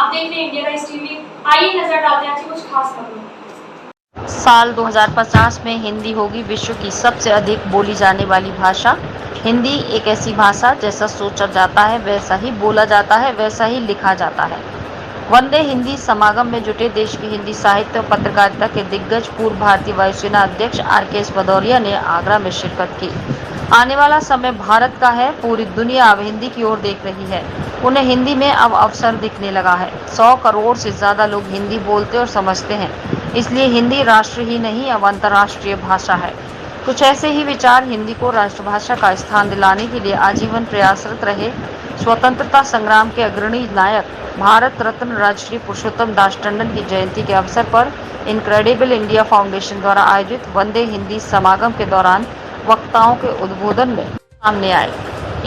आप देख रहे हैं इंडिया राइज टीवी। आइए नजर डालते हैं आज की कुछ खास खबरों। साल 2050 में हिंदी होगी विश्व की सबसे अधिक बोली जाने वाली भाषा। हिंदी एक ऐसी भाषा जैसा सोचा जाता है वैसा ही बोला जाता है, वैसा ही लिखा जाता है। वंदे हिंदी समागम में जुटे देश के हिंदी साहित्य और पत्रकारिता के दिग्गज पूर्व भारतीय वायुसेना अध्यक्ष RKS भदौरिया ने आगरा में शिरकत की। आने वाला समय भारत का है, पूरी दुनिया अब हिंदी की ओर देख रही है। उन्हें हिंदी में अब अवसर दिखने लगा है। 100 करोड़ से ज्यादा लोग हिंदी बोलते और समझते हैं, इसलिए हिंदी राष्ट्र ही नहीं अब अंतर्राष्ट्रीय भाषा है। कुछ ऐसे ही विचार हिंदी को राष्ट्रभाषा का स्थान दिलाने के लिए आजीवन प्रयासरत रहे स्वतंत्रता संग्राम के अग्रणी नायक भारत रत्न राजश्री पुरुषोत्तम दास टंडन की जयंती के अवसर पर इनक्रेडिबल इंडिया फाउंडेशन द्वारा आयोजित वंदे हिंदी समागम के दौरान वक्ताओं के उद्बोधन में सामने आए।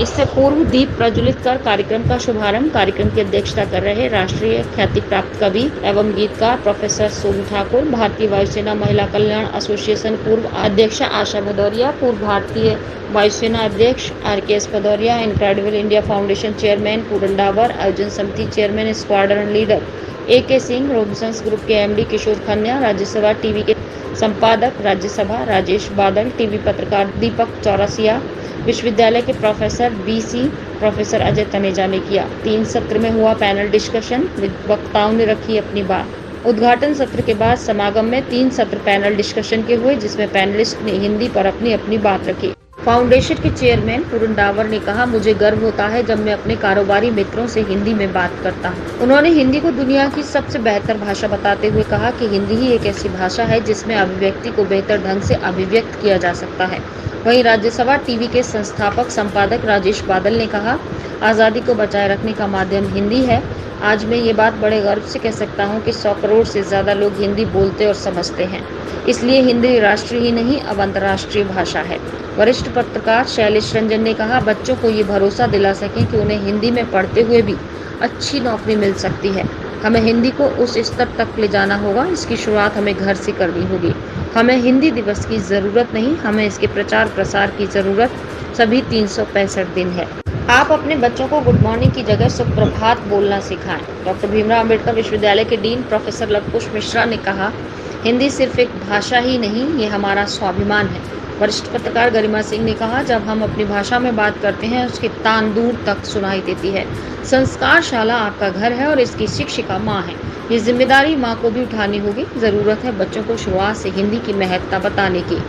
इससे पूर्व दीप प्रज्वलित कर कार्यक्रम का शुभारंभ कार्यक्रम की अध्यक्षता कर रहे राष्ट्रीय ख्याति प्राप्त कवि एवं गीतकार प्रोफेसर सोनू ठाकुर, भारतीय वायुसेना महिला कल्याण एसोसिएशन पूर्व अध्यक्ष आशा भदौरिया, पूर्व भारतीय वायुसेना अध्यक्ष RKS Bhadauria, incredible India foundation chairman Puran Dawar, आयोजन समिति chairman squadron leader AK Singh, Robinsons group के MD किशोर खन्ना, राज्यसभा टीवी के संपादक राज्यसभा राजेश बादल, टीवी पत्रकार दीपक चौरसिया, विश्वविद्यालय के professor BC professor Ajay Taneja ने किया। 3 सत्र में हुआ पैनल डिस्कशन, वक्ताओं ने रखी अपनी बात। उद्घाटन सत्र के बाद समागम में 3 सत्र पैनल डिस्कशन के हुए, जिसमें पैनलिस्ट ने हिंदी पर अपनी अपनी बात रखी। फाउंडेशन के चेयरमैन पूरन डावर ने कहा, मुझे गर्व होता है जब मैं अपने कारोबारी मित्रों से हिंदी में बात करता हूँ। उन्होंने हिंदी को दुनिया की सबसे बेहतर भाषा बताते हुए कहा कि हिंदी ही एक ऐसी भाषा है जिसमें अभिव्यक्ति को बेहतर ढंग से अभिव्यक्त किया जा सकता है। वहीं राज्यसभा टीवी के संस्थापक संपादक राजेश बादल ने कहा, आज़ादी को बचाए रखने का माध्यम हिंदी है। आज मैं ये बात बड़े गर्व से कह सकता हूँ कि 100 करोड़ से ज़्यादा लोग हिंदी बोलते और समझते हैं, इसलिए हिंदी राष्ट्र ही नहीं अब अंतर्राष्ट्रीय भाषा है। वरिष्ठ पत्रकार शैलेश रंजन ने कहा, बच्चों को ये भरोसा दिला सकें कि उन्हें हिंदी में पढ़ते हुए भी अच्छी नौकरी मिल सकती है। हमें हिंदी को उस स्तर तक ले जाना होगा, इसकी शुरुआत हमें घर से करनी होगी। हमें हिंदी दिवस की ज़रूरत नहीं, हमें इसके प्रचार प्रसार की ज़रूरत सभी 365 दिन है। आप अपने बच्चों को गुड मॉर्निंग की जगह सुप्रभात बोलना सिखाएं। डॉक्टर भीमराव अम्बेडकर विश्वविद्यालय के डीन प्रोफेसर लवकुश मिश्रा ने कहा, हिंदी सिर्फ एक भाषा ही नहीं, ये हमारा स्वाभिमान है। वरिष्ठ पत्रकार गरिमा सिंह ने कहा, जब हम अपनी भाषा में बात करते हैं उसकी तान दूर तक सुनाई देती है। संस्कारशाला आपका घर है और इसकी शिक्षिका माँ है। ये जिम्मेदारी माँ को भी उठानी होगी। ज़रूरत है बच्चों को शुरुआत से हिंदी की महत्ता बताने की।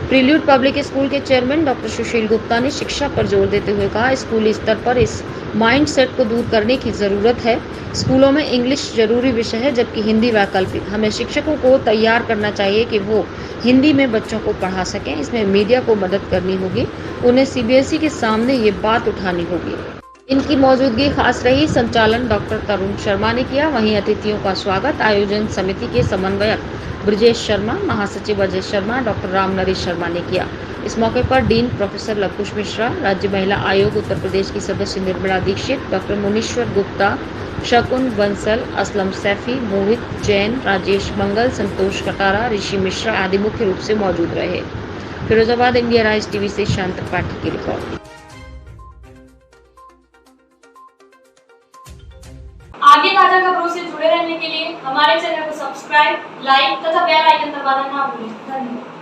प्रील्यूड पब्लिक स्कूल के चेयरमैन डॉक्टर सुशील गुप्ता ने शिक्षा पर जोर देते हुए कहा, स्कूली स्तर पर इस माइंडसेट को दूर करने की ज़रूरत है। स्कूलों में इंग्लिश जरूरी विषय है जबकि हिंदी वैकल्पिक। हमें शिक्षकों को तैयार करना चाहिए कि वो हिंदी में बच्चों को पढ़ा सकें। इसमें मीडिया को मदद करनी होगी, उन्हें CBSE के सामने ये बात उठानी होगी। इनकी मौजूदगी खास रही। संचालन डॉक्टर तरुण शर्मा ने किया। वहीं अतिथियों का स्वागत आयोजन समिति के समन्वयक ब्रजेश शर्मा, महासचिव अजय शर्मा, डॉक्टर राम नरेश शर्मा ने किया। इस मौके पर डीन प्रोफेसर लवकुश मिश्रा, राज्य महिला आयोग उत्तर प्रदेश की सदस्य निर्मला दीक्षित, डॉक्टर मुनीश्वर गुप्ता, शकुन बंसल, असलम सैफी, मोहित जैन, राजेश मंगल, संतोष कटारा, ऋषि मिश्रा आदि मुख्य रूप से मौजूद रहे। फिरोजाबाद इंडिया राइज टीवी से शांत त्रिपाठी की रिपोर्ट। आगे ताजा खबरों से जुड़े रहने के लिए हमारे चैनल को सब्सक्राइब, लाइक तथा बेल आइकन दबाना ना भूलें। धन्यवाद।